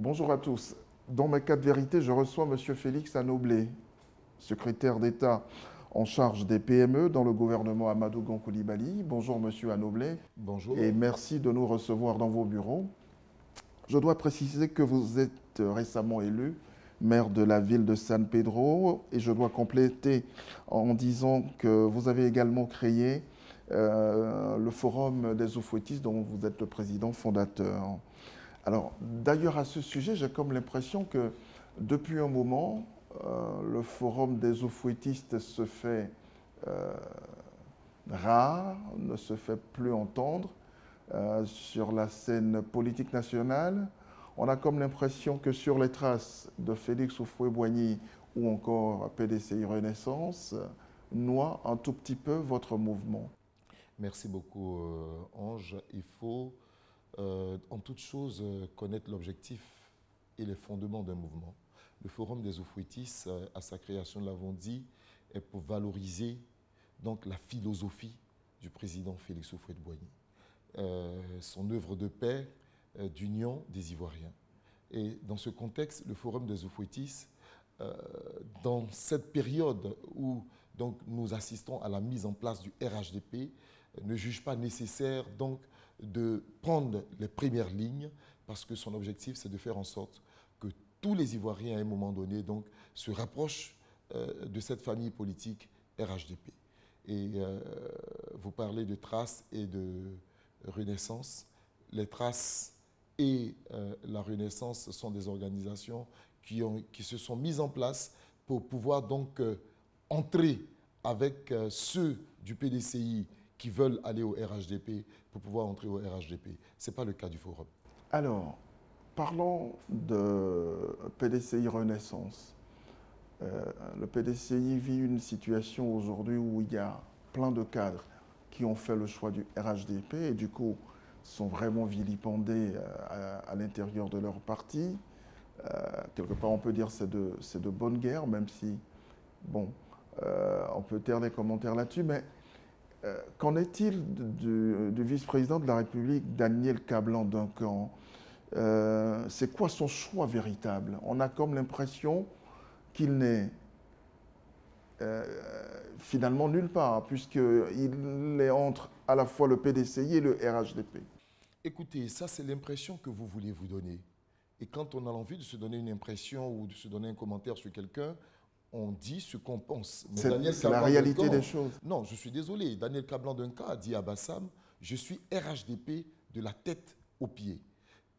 Bonjour à tous. Dans mes 4 vérités, je reçois M. Félix Anoblé, secrétaire d'État en charge des PME dans le gouvernement Amadou Gon Coulibaly. Bonjour M. Anoblé. Bonjour. Et merci de nous recevoir dans vos bureaux. Je dois préciser que vous êtes récemment élu maire de la ville de San Pedro et je dois compléter en disant que vous avez également créé le Forum des Oufouettistes dont vous êtes le président fondateur. Alors, d'ailleurs, à ce sujet, j'ai comme l'impression que depuis un moment, le Forum des Oufouettistes se fait rare, ne se fait plus entendre sur la scène politique nationale. On a comme l'impression que sur les traces de Félix Houphouët-Boigny ou encore PDCI Renaissance, noie un tout petit peu votre mouvement. Merci beaucoup, Ange. Il faut, en toute chose, connaître l'objectif et les fondements d'un mouvement. Le Forum des Oufouettistes, à sa création, nous l'avons dit, est pour valoriser donc, la philosophie du président Félix Houphouët-Boigny, son œuvre de paix, d'union des Ivoiriens. Et dans ce contexte, le Forum des Oufouettistes, dans cette période où donc, nous assistons à la mise en place du RHDP, ne juge pas nécessaire donc, de prendre les premières lignes parce que son objectif, c'est de faire en sorte que tous les Ivoiriens, à un moment donné, donc, se rapprochent de cette famille politique RHDP. Et vous parlez de Traces et de Renaissance. Les Traces et la Renaissance sont des organisations qui se sont mises en place pour pouvoir donc entrer avec ceux du PDCI qui veulent aller au RHDP pour pouvoir entrer au RHDP. Ce n'est pas le cas du Forum. Alors, parlons de PDCI Renaissance. Le PDCI vit une situation aujourd'hui où il y a plein de cadres qui ont fait le choix du RHDP et du coup sont vraiment vilipendés à l'intérieur de leur parti. Quelque part, on peut dire que c'est de bonne guerre, même si, bon, on peut taire des commentaires là-dessus, mais qu'en est-il du vice-président de la République, Daniel Kablan-Duncan? C'est quoi son choix véritable? On a comme l'impression qu'il n'est finalement nulle part, puisqu'il est entre à la fois le PDCI et le RHDP. Écoutez, ça c'est l'impression que vous voulez vous donner. Et quand on a envie de se donner une impression ou de se donner un commentaire sur quelqu'un, on dit ce qu'on pense. C'est la réalité des choses. Non, je suis désolé. Daniel Kablan-Duncan a dit à Bassam, je suis RHDP de la tête aux pieds.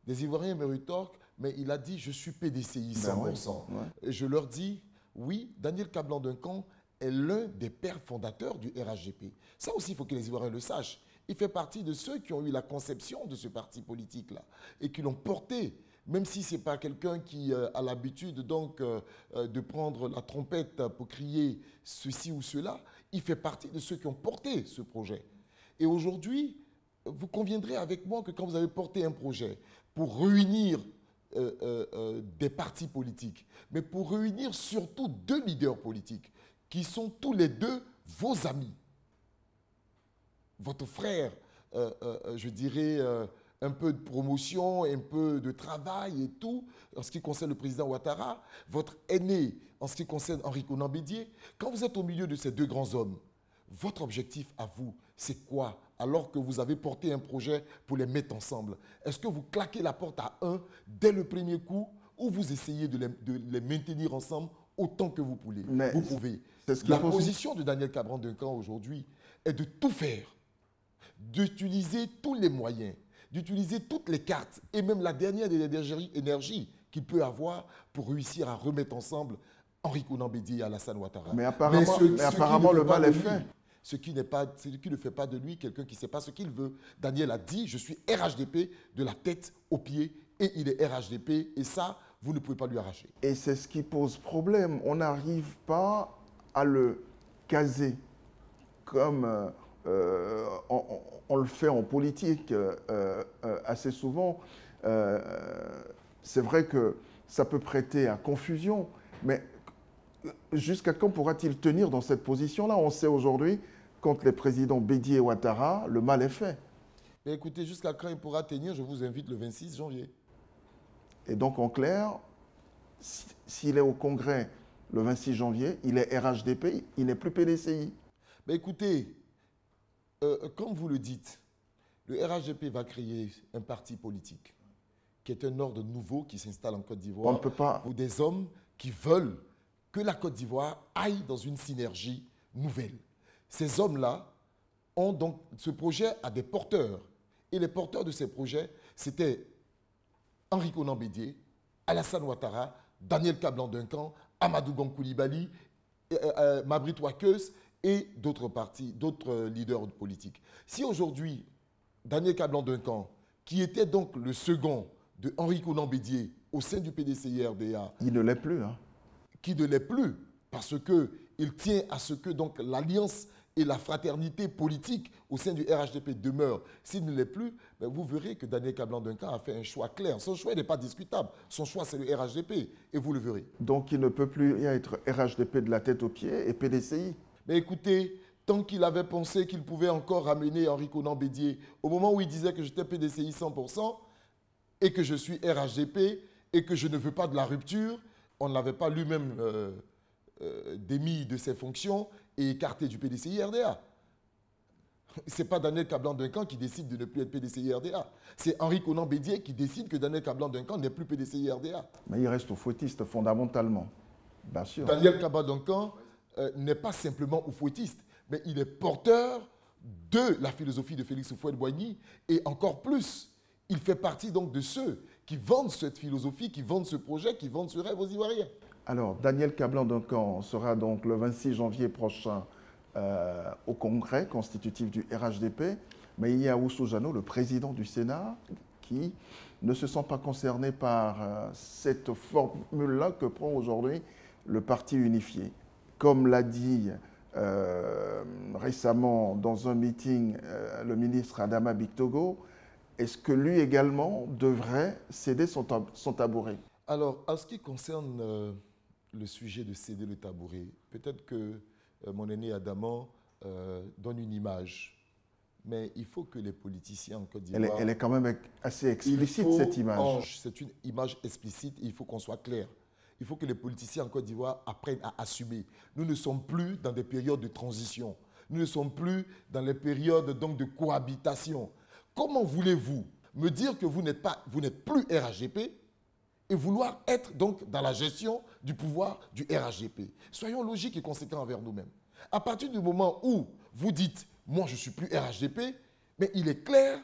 Les Ivoiriens me rétorquent, mais il a dit, je suis PDCI 100%. Ben ouais. Et je leur dis, oui, Daniel Kablan-Duncan est l'un des pères fondateurs du RHDP. Ça aussi, il faut que les Ivoiriens le sachent. Il fait partie de ceux qui ont eu la conception de ce parti politique-là et qui l'ont porté. Même si ce n'est pas quelqu'un qui a l'habitude donc de prendre la trompette pour crier ceci ou cela, il fait partie de ceux qui ont porté ce projet. Et aujourd'hui, vous conviendrez avec moi que quand vous avez porté un projet pour réunir des partis politiques, mais pour réunir surtout 2 leaders politiques qui sont tous les 2 vos amis, votre frère, je dirais, un peu de promotion, un peu de travail et tout, en ce qui concerne le président Ouattara, votre aîné, en ce qui concerne Henri Konan Bédié. Quand vous êtes au milieu de ces 2 grands hommes, votre objectif à vous, c'est quoi? Alors que vous avez porté un projet pour les mettre ensemble, est-ce que vous claquez la porte à un dès le premier coup ou vous essayez de les maintenir ensemble autant que vous pouvez? Vous pouvez. La position de Daniel Kablan-Duncan aujourd'hui est de tout faire, d'utiliser tous les moyens, d'utiliser toutes les cartes et même la dernière des énergies qu'il peut avoir pour réussir à remettre ensemble Henri Konan Bédié et Alassane Ouattara. Mais apparemment le mal est fait. Ce qui ne fait pas de lui quelqu'un qui ne sait pas ce qu'il veut. Daniel a dit, je suis RHDP de la tête aux pieds et il est RHDP et ça, vous ne pouvez pas lui arracher. Et c'est ce qui pose problème. On n'arrive pas à le caser comme on le fait en politique assez souvent. C'est vrai que ça peut prêter à confusion, mais jusqu'à quand pourra-t-il tenir dans cette position-là? On sait aujourd'hui, contre les présidents Bédié et Ouattara, le mal est fait. Mais écoutez, jusqu'à quand il pourra tenir, je vous invite le 26 janvier. Et donc, en clair, s'il est au Congrès le 26 janvier, il est RHDP, il n'est plus PDCI. Mais écoutez, comme vous le dites, le RHDP va créer un parti politique qui est un ordre nouveau qui s'installe en Côte d'Ivoire. On ne peut pas... Pour des hommes qui veulent que la Côte d'Ivoire aille dans une synergie nouvelle. Ces hommes-là ont donc... Ce projet a des porteurs. Et les porteurs de ces projets, c'était Henri Konan Bédié, Alassane Ouattara, Daniel Kablan-Duncan, Amadou Gon Coulibaly, Mabrit Wakeus et d'autres leaders politiques. Si aujourd'hui, Daniel Kablan-Duncan, qui était donc le second de Henri Konan Bédié au sein du PDCI-RDA... Il ne l'est plus. Hein. Qui ne l'est plus, parce qu'il tient à ce que donc l'alliance et la fraternité politique au sein du RHDP demeurent. S'il ne l'est plus, ben vous verrez que Daniel Kablan-Duncan a fait un choix clair. Son choix n'est pas discutable. Son choix, c'est le RHDP, et vous le verrez. Donc il ne peut plus y être RHDP de la tête aux pieds et PDCI. Mais écoutez, tant qu'il avait pensé qu'il pouvait encore ramener Henri Konan Bédié, au moment où il disait que j'étais PDCI 100% et que je suis RHDP et que je ne veux pas de la rupture, on ne l'avait pas lui-même démis de ses fonctions et écarté du PDCI-RDA. Ce n'est pas Daniel Kablan-Duncan qui décide de ne plus être PDCI-RDA. C'est Henri Konan Bédié qui décide que Daniel Kablan-Duncan n'est plus PDCI-RDA. Mais il reste au fouettiste fondamentalement. Bien sûr. Daniel Kablan-Duncan n'est pas simplement au fouettiste, mais il est porteur de la philosophie de Félix Houphouët-Boigny et encore plus, il fait partie donc de ceux qui vendent cette philosophie, qui vendent ce projet, qui vendent ce rêve aux Ivoiriens. Alors, Daniel Kablan-Duncan sera donc le 26 janvier prochain au Congrès constitutif du RHDP, mais il y a Oussou Jano, le président du Sénat, qui ne se sent pas concerné par cette formule-là que prend aujourd'hui le parti unifié. Comme l'a dit récemment dans un meeting le ministre Adama Bictogo, est-ce que lui également devrait céder son tabouret? Alors, en ce qui concerne le sujet de céder le tabouret, peut-être que mon aîné Adama donne une image, mais il faut que les politiciens en Côte d'Ivoire... Elle est quand même assez explicite, cette image. C'est une image explicite et il faut qu'on soit clair. Il faut que les politiciens en Côte d'Ivoire apprennent à assumer. Nous ne sommes plus dans des périodes de transition. Nous ne sommes plus dans les périodes donc, de cohabitation. Comment voulez-vous me dire que vous n'êtes plus RHDP et vouloir être donc dans la gestion du pouvoir du RHDP? Soyons logiques et conséquents envers nous-mêmes. À partir du moment où vous dites « moi je ne suis plus RHDP », mais il est clair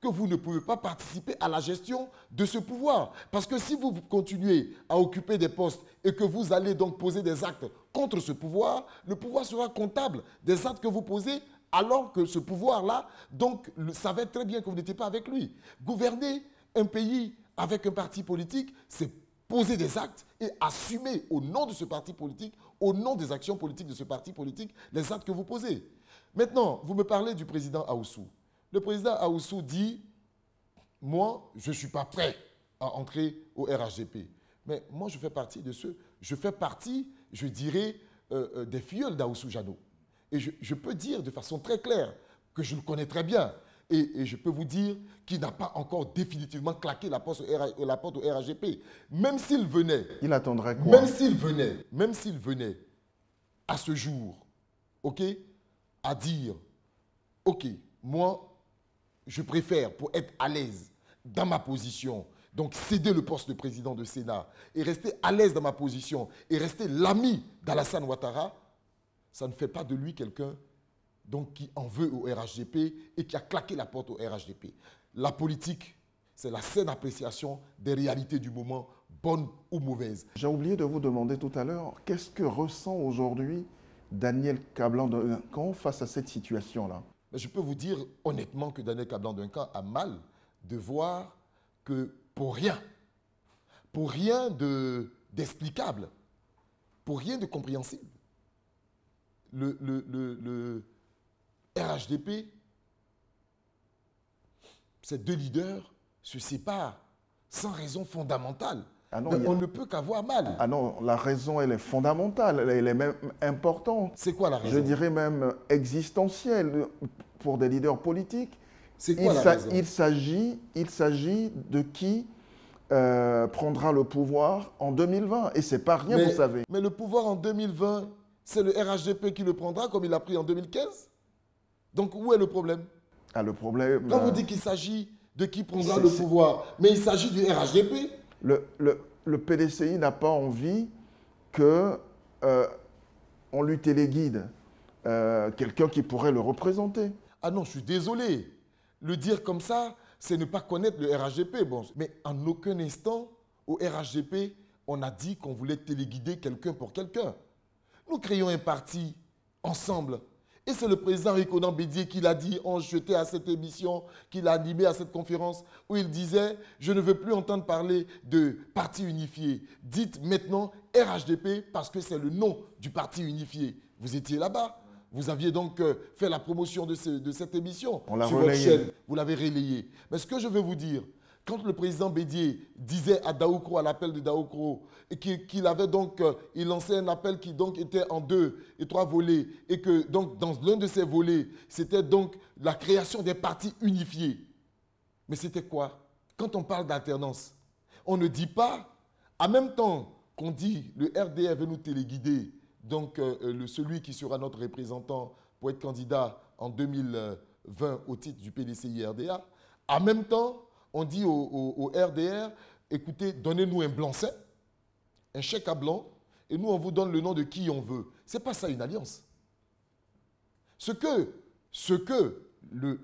que vous ne pouvez pas participer à la gestion de ce pouvoir. Parce que si vous continuez à occuper des postes et que vous allez donc poser des actes contre ce pouvoir, le pouvoir sera comptable des actes que vous posez alors que ce pouvoir-là, donc, savait très bien que vous n'étiez pas avec lui. Gouverner un pays avec un parti politique, c'est poser des actes et assumer au nom de ce parti politique, au nom des actions politiques de ce parti politique, les actes que vous posez. Maintenant, vous me parlez du président Ahoussou. Le président Ahoussou dit « Moi, je ne suis pas prêt à entrer au RHDP. » Mais moi, je fais partie de ceux, je fais partie, je dirais, des filleuls d'Ahoussou Jano. Et je peux dire de façon très claire que je le connais très bien. Et je peux vous dire qu'il n'a pas encore définitivement claqué la porte au RHDP. Même s'il venait... Il attendrait quoi? Même s'il venait à ce jour, ok, à dire, ok, moi, je préfère, pour être à l'aise dans ma position, donc céder le poste de président de Sénat et rester à l'aise dans ma position et rester l'ami d'Alassane Ouattara, ça ne fait pas de lui quelqu'un donc, qui en veut au RHDP et qui a claqué la porte au RHDP. La politique, c'est la saine appréciation des réalités du moment, bonnes ou mauvaises. J'ai oublié de vous demander tout à l'heure, qu'est-ce que ressent aujourd'hui Daniel Kablan-Duncan face à cette situation-là? Je peux vous dire honnêtement que Daniel Kablan-Duncan a mal de voir que pour rien d'explicable, pour rien de compréhensible, le RHDP, ces deux leaders se séparent sans raison fondamentale. Ah non, on ne peut qu'avoir mal. Ah non, la raison, elle est fondamentale, elle est même importante. C'est quoi la raison? Je dirais même existentielle pour des leaders politiques. C'est quoi la raison? Il s'agit de qui prendra le pouvoir en 2020. Et c'est pas rien, vous savez. Mais le pouvoir en 2020, c'est le RHDP qui le prendra comme il l'a pris en 2015. Donc où est le problème? Ah, le problème... Quand vous dites qu'il s'agit de qui prendra le pouvoir, mais il s'agit du RHDP. Le PDCI n'a pas envie que on lui téléguide quelqu'un qui pourrait le représenter. Ah non, je suis désolé. Le dire comme ça, c'est ne pas connaître le RHDP. Bon, mais en aucun instant, au RHDP, on a dit qu'on voulait téléguider quelqu'un pour quelqu'un. Nous créons un parti ensemble. Et c'est le président Rikonan Bédié qui l'a dit, j'étais à cette émission, qu'il a animé à cette conférence, où il disait « Je ne veux plus entendre parler de parti unifié. Dites maintenant RHDP parce que c'est le nom du parti unifié. » Vous étiez là-bas. Vous aviez donc fait la promotion de cette émission. On l'a sur relayé. votre chaîne. Vous l'avez relayé. Mais ce que je veux vous dire, quand le président Bédié disait à Daoukro, à l'appel de Daoukro, qu'il avait donc, il lançait un appel qui donc était en 2 et 3 volets, et que donc dans l'un de ces volets, c'était donc la création des partis unifiés. Mais c'était quoi? Quand on parle d'alternance, on ne dit pas, en même temps qu'on dit le RDR veut nous téléguider, donc celui qui sera notre représentant pour être candidat en 2020 au titre du PDCI-RDA, en même temps, on dit au RDR, écoutez, donnez-nous un blanc-seing, un chèque à blanc, et nous, on vous donne le nom de qui on veut. Ce n'est pas ça une alliance. Ce que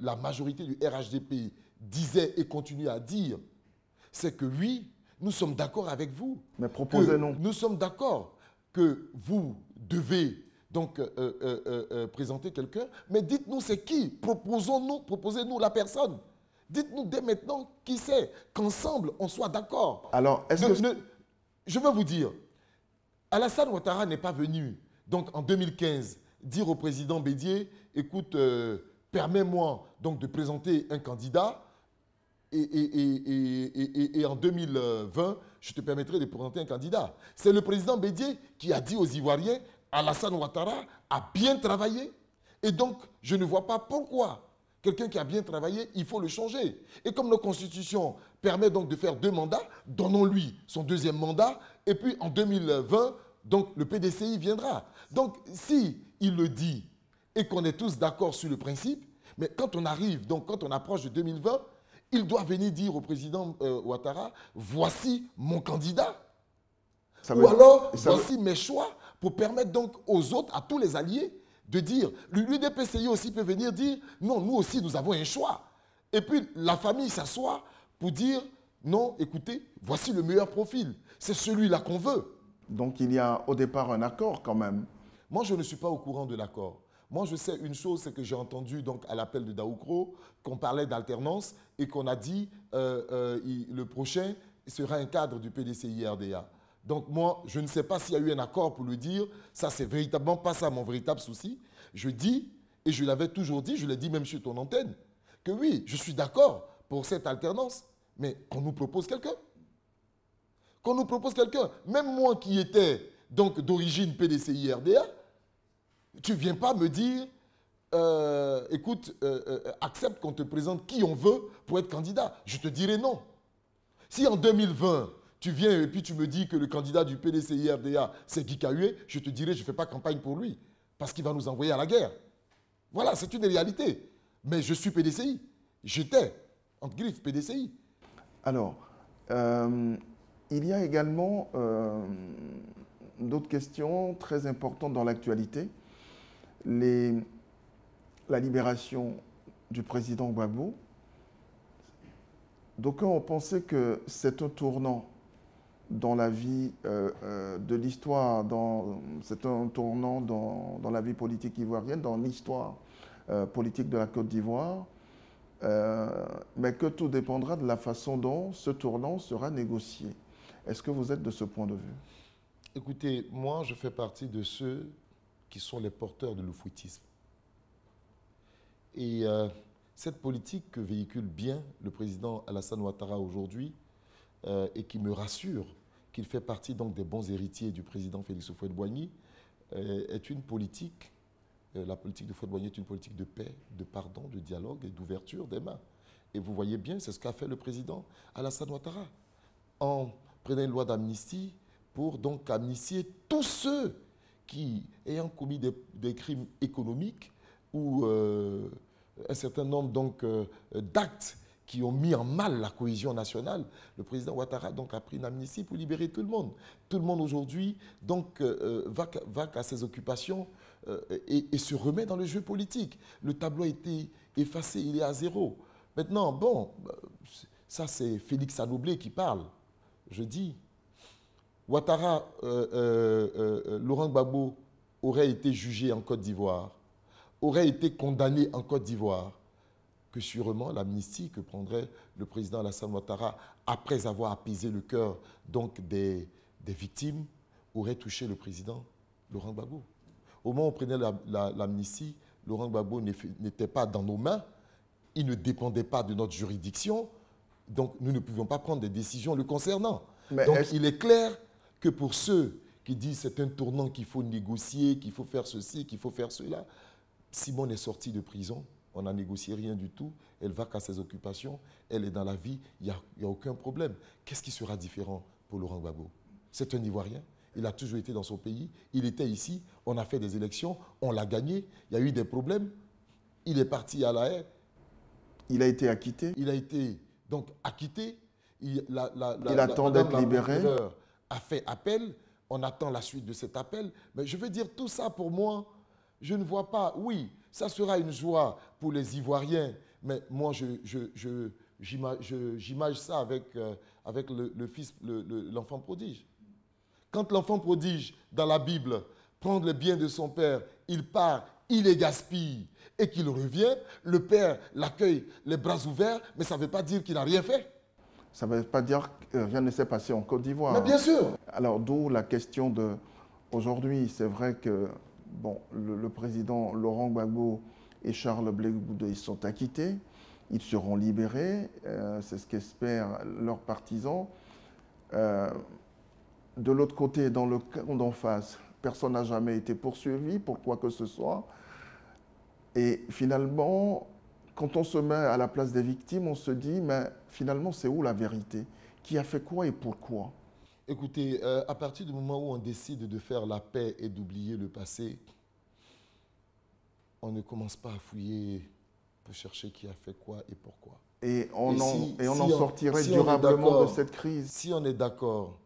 la majorité du RHDP disait et continue à dire, c'est que oui, nous sommes d'accord avec vous. Mais proposez-nous. Nous sommes d'accord que vous devez donc présenter quelqu'un, mais dites-nous c'est qui. Proposez-nous la personne. Dites-nous dès maintenant qui c'est, qu'ensemble on soit d'accord. Alors, est-ce que... Je veux vous dire, Alassane Ouattara n'est pas venu, donc en 2015, dire au président Bédié, écoute, permets-moi donc de présenter un candidat et en 2020, je te permettrai de présenter un candidat. C'est le président Bédié qui a dit aux Ivoiriens, Alassane Ouattara a bien travaillé. Et donc, je ne vois pas pourquoi quelqu'un qui a bien travaillé, il faut le changer. Et comme notre Constitution permet donc de faire 2 mandats, donnons-lui son 2e mandat. Et puis en 2020, donc le PDCI viendra. Donc si il le dit et qu'on est tous d'accord sur le principe, mais quand on arrive, donc quand on approche de 2020, il doit venir dire au président Ouattara, voici mon candidat. Alors, voici mes choix pour permettre donc aux autres, à tous les alliés, de dire, l'UDPCI aussi peut venir dire, non, nous aussi, nous avons un choix. Et puis, la famille s'assoit pour dire, non, écoutez, voici le meilleur profil. C'est celui-là qu'on veut. Donc, il y a au départ un accord quand même. Moi, je ne suis pas au courant de l'accord. Moi, je sais une chose, c'est que j'ai entendu donc, à l'appel de Daoukro qu'on parlait d'alternance et qu'on a dit, le prochain sera un cadre du PDCI-RDA. Donc moi, je ne sais pas s'il y a eu un accord pour le dire. Ça, c'est véritablement pas ça mon véritable souci. Je dis, et je l'avais toujours dit, je l'ai dit même sur ton antenne, que oui, je suis d'accord pour cette alternance, mais qu'on nous propose quelqu'un. Qu'on nous propose quelqu'un. Même moi qui étais donc d'origine PDCI-RDA, tu ne viens pas me dire, écoute, accepte qu'on te présente qui on veut pour être candidat. Je te dirai non. Si en 2020, tu viens et puis tu me dis que le candidat du PDCI-RDA, c'est Guy Kahué, je te dirai, je ne fais pas campagne pour lui, parce qu'il va nous envoyer à la guerre. Voilà, c'est une réalité. Mais je suis PDCI. J'étais, entre griffes, PDCI. Alors, il y a également d'autres questions très importantes dans l'actualité. La libération du président Gbagbo. D'aucuns ont pensé que c'est un tournant dans la vie de l'histoire, c'est un tournant dans la vie politique ivoirienne, dans l'histoire politique de la Côte d'Ivoire, mais que tout dépendra de la façon dont ce tournant sera négocié. Est-ce que vous êtes de ce point de vue? Écoutez, moi, je fais partie de ceux qui sont les porteurs de l'oufouitisme. Et cette politique que véhicule bien le président Alassane Ouattara aujourd'hui, et qui me rassure qu'il fait partie donc des bons héritiers du président Félix Houphouët-Boigny, est une politique, la politique de Houphouët-Boigny est une politique de paix, de pardon, de dialogue et d'ouverture des mains. Et vous voyez bien, c'est ce qu'a fait le président Alassane Ouattara. en prenant une loi d'amnistie pour donc amnistier tous ceux qui, ayant commis des crimes économiques ou un certain nombre d'actes qui ont mis en mal la cohésion nationale, le président Ouattara donc, a pris une amnistie pour libérer tout le monde. Tout le monde aujourd'hui va qu'à ses occupations et se remet dans le jeu politique. Le tableau a été effacé, il est à zéro. Maintenant, bon, ça c'est Félix Anoblé qui parle. Je dis, Ouattara, Laurent Gbagbo aurait été jugé en Côte d'Ivoire, aurait été condamné en Côte d'Ivoire, que sûrement l'amnistie que prendrait le président Alassane Ouattara après avoir apaisé le cœur donc des victimes aurait touché le président Laurent Gbagbo. Au moment où on prenait l'amnistie, Laurent Gbagbo n'était pas dans nos mains, il ne dépendait pas de notre juridiction, donc nous ne pouvions pas prendre des décisions le concernant. Mais donc il est clair que pour ceux qui disent c'est un tournant qu'il faut négocier, qu'il faut faire ceci, qu'il faut faire cela, Simone est sortie de prison. On n'a négocié rien du tout. Elle va qu'à ses occupations. Elle est dans la vie. Il n'y a aucun problème. Qu'est-ce qui sera différent pour Laurent Gbagbo? C'est un Ivoirien. Il a toujours été dans son pays. Il était ici. On a fait des élections. On l'a gagné. Il y a eu des problèmes. Il est parti à La Haye. Il a été acquitté. Il a été donc acquitté. Il attend d'être libéré. A fait appel. On attend la suite de cet appel. Mais je veux dire, tout ça pour moi, je ne vois pas. Oui, ça sera une joie pour les Ivoiriens, mais moi, j'imagine ça avec l'enfant prodige. Quand l'enfant prodige, dans la Bible, prend les biens de son père, il part, il les gaspille, et qu'il revient, le père l'accueille les bras ouverts, mais ça ne veut pas dire qu'il n'a rien fait. Ça ne veut pas dire que rien ne s'est passé en Côte d'Ivoire. Mais bien sûr. Alors, d'où la question de... Aujourd'hui, c'est vrai que bon, le président Laurent Gbagbo et Charles Blé Goudé sont acquittés. Ils seront libérés. C'est ce qu'espèrent leurs partisans. De l'autre côté, dans le camp d'en face, personne n'a jamais été poursuivi pour quoi que ce soit. Et finalement, quand on se met à la place des victimes, on se dit, mais finalement, c'est où la vérité? Qui a fait quoi et pourquoi? Écoutez, à partir du moment où on décide de faire la paix et d'oublier le passé, on ne commence pas à fouiller pour chercher qui a fait quoi et pourquoi. Et on en sortirait durablement de cette crise. Si on est d'accord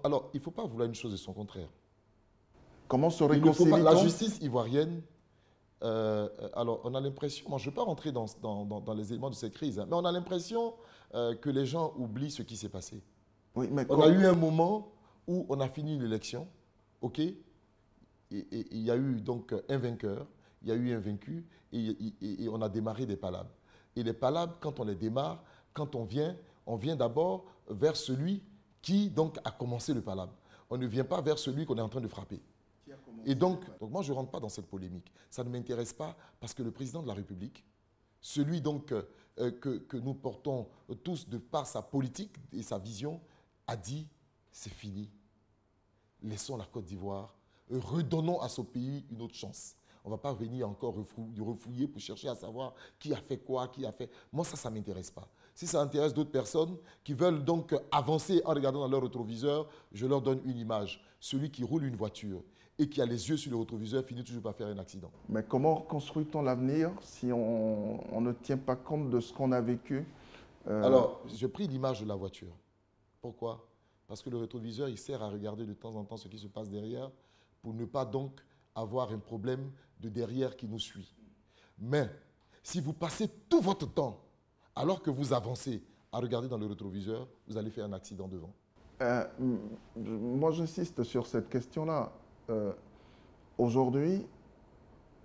alors, il ne faut pas vouloir une chose et son contraire. Comment se réconcilier? La justice ivoirienne, alors on a l'impression, moi je ne veux pas rentrer dans les éléments de cette crise, hein, mais on a l'impression que les gens oublient ce qui s'est passé. Oui, mais on a eu un moment où on a fini l'élection, ok, et il y a eu donc un vainqueur, il y a eu un vaincu, et on a démarré des palabres. Et les palabres, quand on les démarre, quand on vient d'abord vers celui qui donc a commencé le palabre. On ne vient pas vers celui qu'on est en train de frapper. Et donc moi, je ne rentre pas dans cette polémique. Ça ne m'intéresse pas parce que le président de la République, celui donc que nous portons tous de par sa politique et sa vision, a dit c'est fini. Laissons la Côte d'Ivoire, redonnons à ce pays une autre chance. On ne va pas venir encore refouiller pour chercher à savoir qui a fait quoi, qui a fait... Moi, ça ne m'intéresse pas. Si ça intéresse d'autres personnes qui veulent donc avancer en regardant dans leur rétroviseur, je leur donne une image. Celui qui roule une voiture et qui a les yeux sur le rétroviseur finit toujours par faire un accident. Mais comment construit-on l'avenir si on ne tient pas compte de ce qu'on a vécu? Alors, je pris l'image de la voiture. Pourquoi? Parce que le rétroviseur, il sert à regarder de temps en temps ce qui se passe derrière pour ne pas donc avoir un problème de derrière qui nous suit. Mais si vous passez tout votre temps, alors que vous avancez, à regarder dans le rétroviseur, vous allez faire un accident devant. Moi, j'insiste sur cette question-là. Aujourd'hui,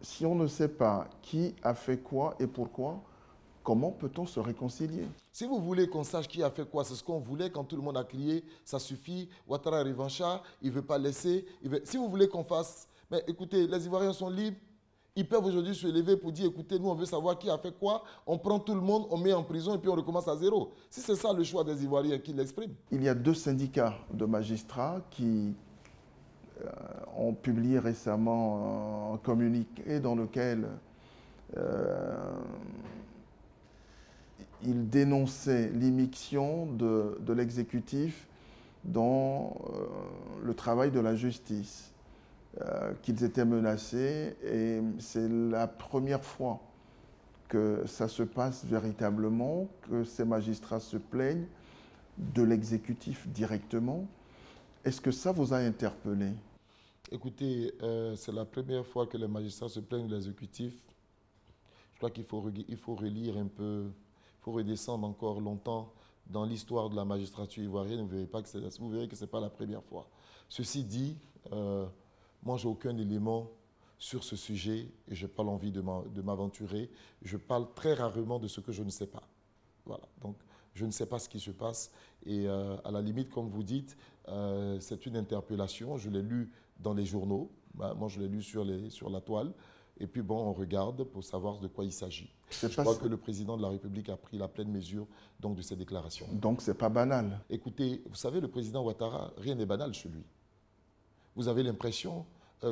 si on ne sait pas qui a fait quoi et pourquoi, comment peut-on se réconcilier? Si vous voulez qu'on sache qui a fait quoi, c'est ce qu'on voulait quand tout le monde a crié, ça suffit, Ouattara est revanchard, il ne veut pas laisser. Si vous voulez qu'on fasse... Mais écoutez, les Ivoiriens sont libres. Ils peuvent aujourd'hui se lever pour dire, écoutez, nous, on veut savoir qui a fait quoi. On prend tout le monde, on met en prison et puis on recommence à zéro. Si c'est ça le choix des Ivoiriens qui l'expriment. Il y a 2 syndicats de magistrats qui ont publié récemment un communiqué dans lequel il dénonçait l'immixtion de l'exécutif dans le travail de la justice, qu'ils étaient menacés, et c'est la première fois que ça se passe véritablement, que ces magistrats se plaignent de l'exécutif directement. Est-ce que ça vous a interpellé? Écoutez, c'est la première fois que les magistrats se plaignent de l'exécutif. Je crois qu'il faut relire un peu, il faut redescendre encore longtemps dans l'histoire de la magistrature ivoirienne. Vous verrez que ce n'est pas la première fois. Ceci dit, moi, je n'ai aucun élément sur ce sujet et je n'ai pas l'envie de m'aventurer. Je parle très rarement de ce que je ne sais pas. Voilà. Donc, je ne sais pas ce qui se passe. Et à la limite, comme vous dites, c'est une interpellation. Je l'ai lu dans les journaux. Moi, je l'ai lu sur la toile. Et puis, bon, on regarde pour savoir de quoi il s'agit. Je crois que le président de la République a pris la pleine mesure donc, de ces déclarations. Donc, ce n'est pas banal. Écoutez, vous savez, le président Ouattara, rien n'est banal chez lui. Vous avez l'impression,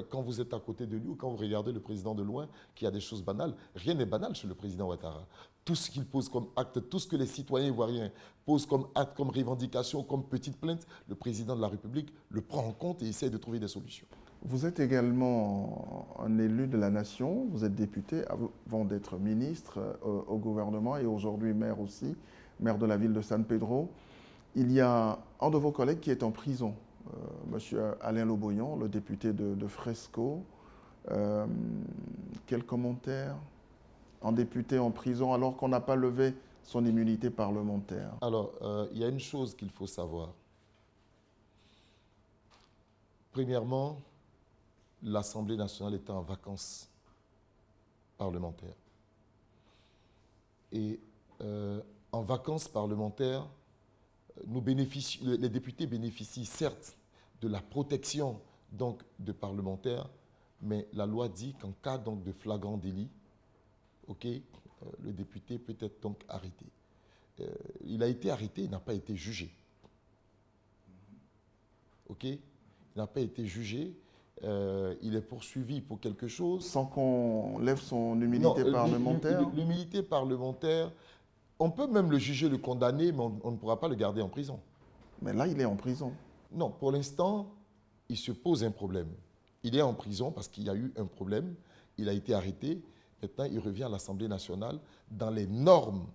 quand vous êtes à côté de lui ou quand vous regardez le président de loin, qu'il y a des choses banales. Rien n'est banal chez le président Ouattara. Tout ce qu'il pose comme acte, tout ce que les citoyens ivoiriens posent comme acte, comme revendication, comme petite plainte, le président de la République le prend en compte et essaie de trouver des solutions. Vous êtes également un élu de la nation, vous êtes député avant d'être ministre au gouvernement et aujourd'hui maire aussi, maire de la ville de San Pedro. Il y a un de vos collègues qui est en prison, M. Alain Loboyan, le député de Fresco. Quel commentaire? Un député en prison alors qu'on n'a pas levé son immunité parlementaire. Alors, il y a une chose qu'il faut savoir. Premièrement, l'Assemblée nationale est en vacances parlementaires. Et en vacances parlementaires, les députés bénéficient certes de la protection donc, de parlementaires, mais la loi dit qu'en cas donc, de flagrant délit, le député peut être donc arrêté. Il a été arrêté, il n'a pas été jugé. Il n'a pas été jugé. Il est poursuivi pour quelque chose. Sans qu'on lève son immunité parlementaire? L'immunité parlementaire, on peut même le juger, le condamner, mais on ne pourra pas le garder en prison. Mais là, il est en prison. Non, pour l'instant, il se pose un problème. Il est en prison parce qu'il y a eu un problème. Il a été arrêté. Maintenant, il revient à l'Assemblée nationale dans les normes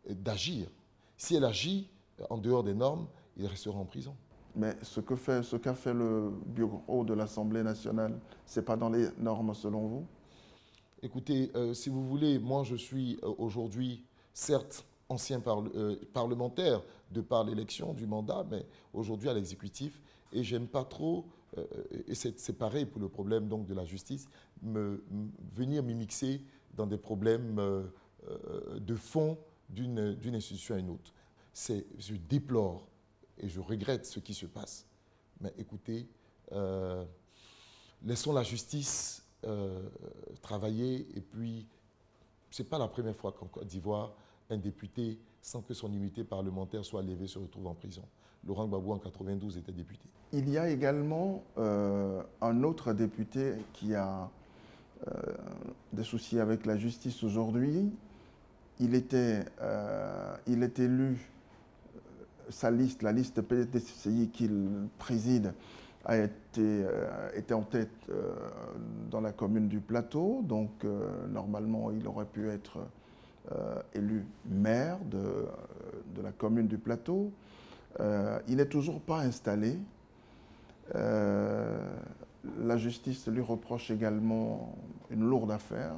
d'agir. Si elle agit en dehors des normes, il restera en prison. Mais ce qu'a fait le bureau de l'Assemblée nationale, ce n'est pas dans les normes selon vous? Écoutez, si vous voulez, moi je suis aujourd'hui, certes, ancien parlementaire de par l'élection du mandat, mais aujourd'hui à l'exécutif, et j'aime pas trop, et c'est pareil pour le problème donc, de la justice, venir m'immiscer dans des problèmes de fond d'une institution à une autre. Je déplore et je regrette ce qui se passe. Mais écoutez, laissons la justice travailler. Et puis, ce n'est pas la première fois qu'en Côte d'Ivoire, un député, sans que son immunité parlementaire soit levée, se retrouve en prison. Laurent Gbagbo, en 92, était député. Il y a également un autre député qui a des soucis avec la justice aujourd'hui. Il est élu. Sa liste, la liste PDCI qu'il préside, était en tête dans la commune du Plateau. Donc, normalement, il aurait pu être élu maire de la commune du Plateau. Il n'est toujours pas installé. La justice lui reproche également une lourde affaire.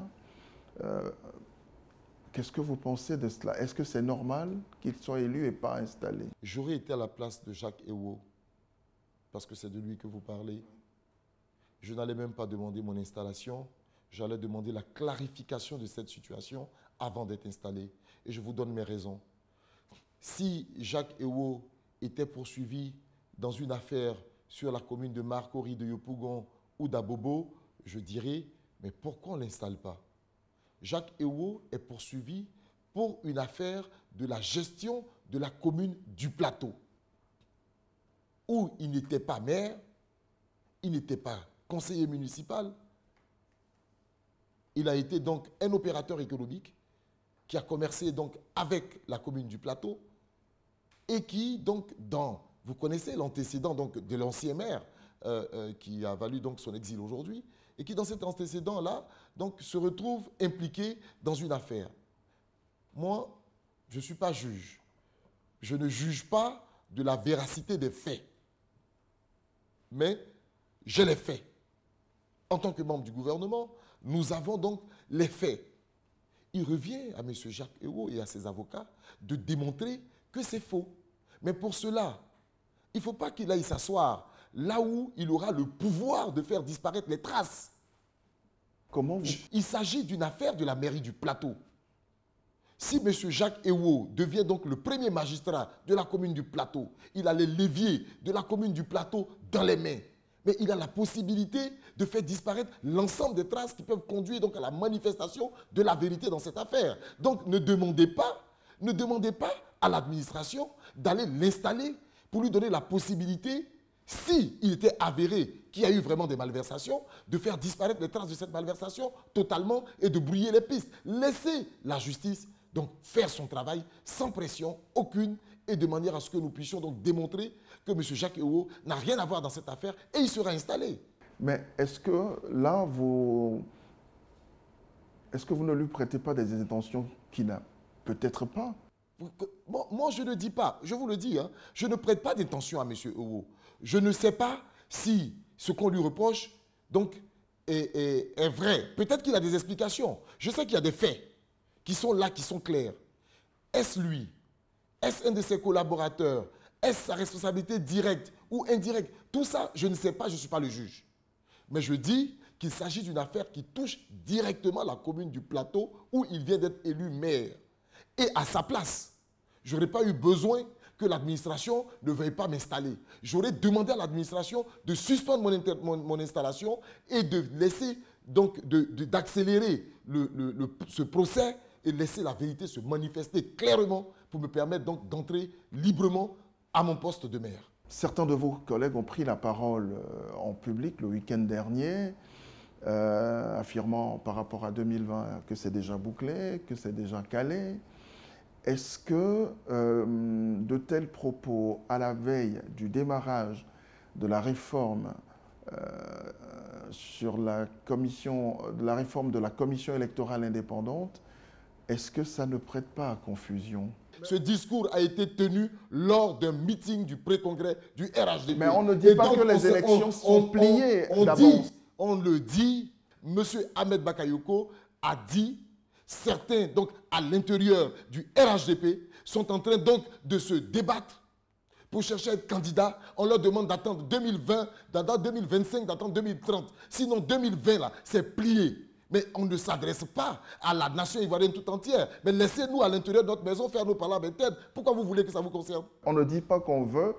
Qu'est-ce que vous pensez de cela? Est-ce que c'est normal qu'il soit élu et pas installé? J'aurais été à la place de Jacques Ewo, parce que c'est de lui que vous parlez. Je n'allais même pas demander mon installation, j'allais demander la clarification de cette situation avant d'être installé. Et je vous donne mes raisons. Si Jacques Ewo était poursuivi dans une affaire sur la commune de Marcory, de Yopougon ou d'Abobo, je dirais, mais pourquoi on ne l'installe pas? Jacques Ewo est poursuivi pour une affaire de la gestion de la commune du Plateau, où il n'était pas maire, il n'était pas conseiller municipal, il a été donc un opérateur économique qui a commercé donc avec la commune du Plateau et qui, donc, vous connaissez l'antécédent donc de l'ancien maire qui a valu donc son exil aujourd'hui, et qui, dans cet antécédent-là, donc, se retrouve impliqué dans une affaire. Moi, je ne suis pas juge. Je ne juge pas de la véracité des faits. Mais je les faits. En tant que membre du gouvernement, nous avons donc les faits. Il revient à M. Jacques Ewo et à ses avocats de démontrer que c'est faux. Mais pour cela, il ne faut pas qu'il aille s'asseoir là où il aura le pouvoir de faire disparaître les traces. Comment vous... Il s'agit d'une affaire de la mairie du Plateau. Si M. Jacques Ewo devient donc le premier magistrat de la commune du Plateau, il a les leviers de la commune du Plateau dans les mains. Mais il a la possibilité de faire disparaître l'ensemble des traces qui peuvent conduire donc à la manifestation de la vérité dans cette affaire. Donc ne demandez pas à l'administration d'aller l'installer pour lui donner la possibilité, s'il était avéré qu'il y a eu vraiment des malversations, de faire disparaître les traces de cette malversation totalement et de brouiller les pistes. Laissez la justice donc faire son travail sans pression aucune et de manière à ce que nous puissions donc démontrer que M. Jacques Ewo n'a rien à voir dans cette affaire et il sera installé. Mais est-ce que là, est-ce que vous ne lui prêtez pas des intentions qu'il n'a peut-être pas? Moi, je ne dis pas, je vous le dis, hein, je ne prête pas d'intention à M. Ewo. Je ne sais pas si ce qu'on lui reproche donc, est vrai. Peut-être qu'il a des explications. Je sais qu'il y a des faits qui sont là, qui sont clairs. Est-ce lui? Est-ce un de ses collaborateurs? Est-ce sa responsabilité directe ou indirecte? Tout ça, je ne sais pas, je ne suis pas le juge. Mais je dis qu'il s'agit d'une affaire qui touche directement la commune du Plateau où il vient d'être élu maire. Et à sa place, je n'aurais pas eu besoin que l'administration ne veuille pas m'installer. J'aurais demandé à l'administration de suspendre mon installation et de laisser, donc, d'accélérer ce procès et laisser la vérité se manifester clairement pour me permettre donc d'entrer librement à mon poste de maire. Certains de vos collègues ont pris la parole en public le week-end dernier, affirmant par rapport à 2020 que c'est déjà bouclé, que c'est déjà calé. Est-ce que de tels propos à la veille du démarrage de la réforme sur la réforme de la commission électorale indépendante, est-ce que ça ne prête pas à confusion? Ce discours a été tenu lors d'un meeting du pré-congrès du RHDP. Mais on ne dit pas que les élections sont pliées d'avance. On le dit, M. Ahmed Bakayoko a dit, certains donc à l'intérieur du RHDP sont en train donc de se débattre pour chercher à être candidat. On leur demande d'attendre 2020, d'attendre 2025, d'attendre 2030. Sinon 2020 là, c'est plié. Mais on ne s'adresse pas à la nation ivoirienne tout entière. Mais laissez-nous à l'intérieur de notre maison faire nos palabres internes. Pourquoi vous voulez que ça vous concerne? On ne dit pas qu'on veut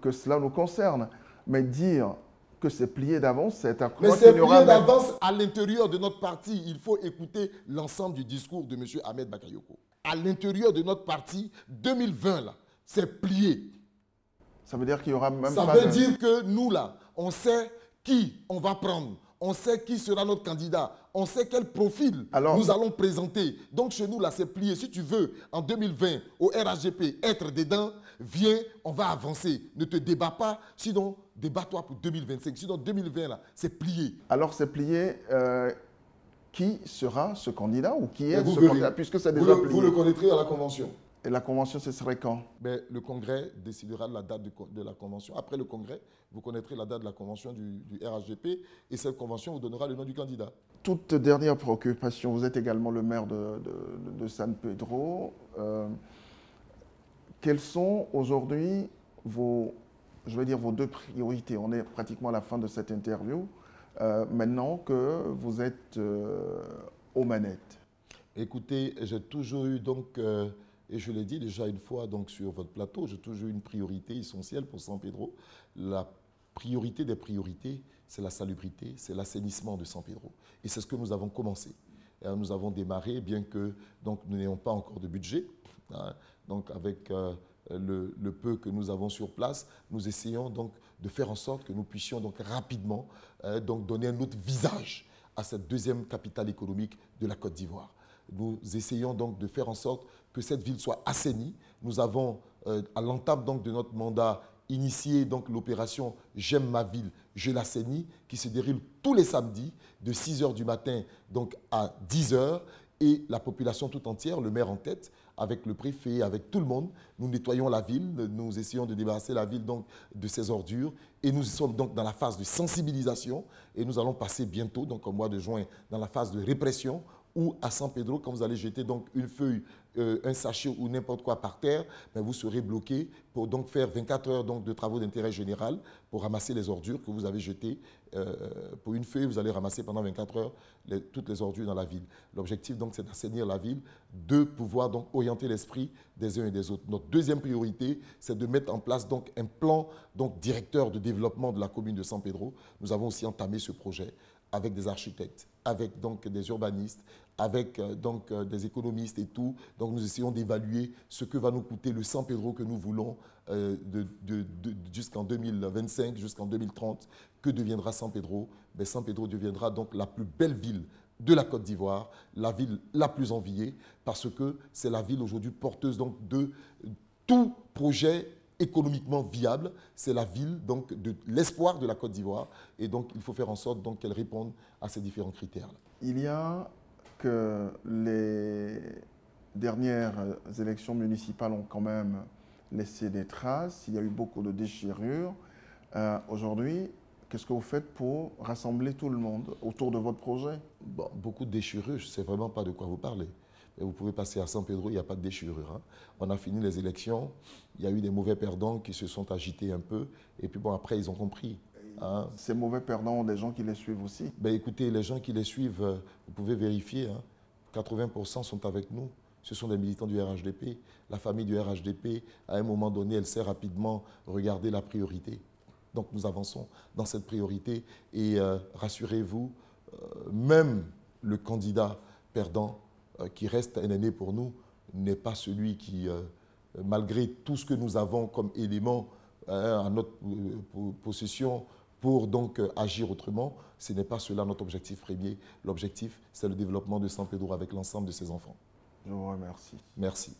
que cela nous concerne. Mais dire que c'est plié d'avance, c'est à croire qu'il y aura... Mais c'est plié d'avance à l'intérieur de notre parti. Il faut écouter l'ensemble du discours de M. Ahmed Bakayoko. À l'intérieur de notre parti, 2020, là, c'est plié. Ça veut dire qu'il y aura même Ça pas veut dire que nous, là, on sait qui on va prendre. On sait qui sera notre candidat. On sait quel profil nous allons présenter. Donc chez nous, là, c'est plié. Si tu veux, en 2020, au RHGP, être dedans, viens, on va avancer. Ne te débats pas, sinon, débat-toi pour 2025. Sinon, 2020, là, c'est plié. Alors, c'est plié. Qui sera ce candidat ou qui est ce candidat, puisque c'est déjà plié? Vous le connaîtrez à la convention. Et la convention, ce serait quand? Mais le Congrès décidera de la date de la convention. Après le Congrès, vous connaîtrez la date de la convention du RHGP et cette convention vous donnera le nom du candidat. Toute dernière préoccupation, vous êtes également le maire de San Pedro. Quelles sont aujourd'hui vos deux priorités? On est pratiquement à la fin de cette interview, maintenant que vous êtes aux manettes. Écoutez, j'ai toujours eu donc... et je l'ai dit déjà une fois donc, sur votre plateau, j'ai toujours eu une priorité essentielle pour San Pedro. La priorité des priorités, c'est la salubrité, c'est l'assainissement de San Pedro. Et c'est ce que nous avons commencé. Et nous avons démarré, bien que donc, nous n'ayons pas encore de budget. Hein, donc avec le peu que nous avons sur place, nous essayons donc de faire en sorte que nous puissions donc rapidement donc, donner un autre visage à cette deuxième capitale économique de la Côte d'Ivoire. nous essayons donc de faire en sorte que cette ville soit assainie. Nous avons, à l'entame donc de notre mandat, initié donc l'opération J'aime ma ville, je l'assainis, qui se déroule tous les samedis de 6 h du matin donc à 10 h. Et la population tout entière, le maire en tête, avec le préfet, avec tout le monde, nous nettoyons la ville, nous essayons de débarrasser la ville donc de ses ordures. Et nous sommes donc dans la phase de sensibilisation et nous allons passer bientôt, donc au mois de juin, dans la phase de répression, où à San Pedro, quand vous allez jeter donc une feuille, un sachet ou n'importe quoi par terre, ben vous serez bloqué pour donc faire 24 heures donc de travaux d'intérêt général pour ramasser les ordures que vous avez jetées. Pour une feuille, vous allez ramasser pendant 24 heures toutes les ordures dans la ville. L'objectif donc c'est d'assainir la ville, de pouvoir donc orienter l'esprit des uns et des autres. Notre deuxième priorité, c'est de mettre en place donc un plan donc directeur de développement de la commune de San Pedro. Nous avons aussi entamé ce projet avec des architectes, avec donc des urbanistes, avec donc des économistes et tout. Donc nous essayons d'évaluer ce que va nous coûter le San Pedro que nous voulons jusqu'en 2025, jusqu'en 2030. Que deviendra San Pedro? Ben, San Pedro deviendra donc la plus belle ville de la Côte d'Ivoire, la ville la plus enviée, parce que c'est la ville aujourd'hui porteuse donc de tout projet économiquement viable. C'est la ville donc de l'espoir de la Côte d'Ivoire, et donc il faut faire en sorte donc qu'elle réponde à ces différents critères-là. Il y a que les dernières élections municipales ont quand même laissé des traces. Il y a eu beaucoup de déchirures. Aujourd'hui, qu'est-ce que vous faites pour rassembler tout le monde autour de votre projet? Bon, beaucoup de déchirures, je ne sais vraiment pas de quoi vous parlez. Et vous pouvez passer à San Pedro, il n'y a pas de déchirure. Hein. On a fini les élections, il y a eu des mauvais perdants qui se sont agités un peu, et puis bon, après, ils ont compris. Hein. Ces mauvais perdants ont des gens qui les suivent aussi? Ben, écoutez, les gens qui les suivent, vous pouvez vérifier, hein, 80% sont avec nous. Ce sont des militants du RHDP. La famille du RHDP, à un moment donné, elle sait rapidement regarder la priorité. Donc nous avançons dans cette priorité, et rassurez-vous, même le candidat perdant qui reste un aîné pour nous n'est pas celui qui, malgré tout ce que nous avons comme éléments à notre possession pour donc agir autrement, ce n'est pas cela notre objectif premier. L'objectif, c'est le développement de San Pedro avec l'ensemble de ses enfants. Je vous remercie. Merci.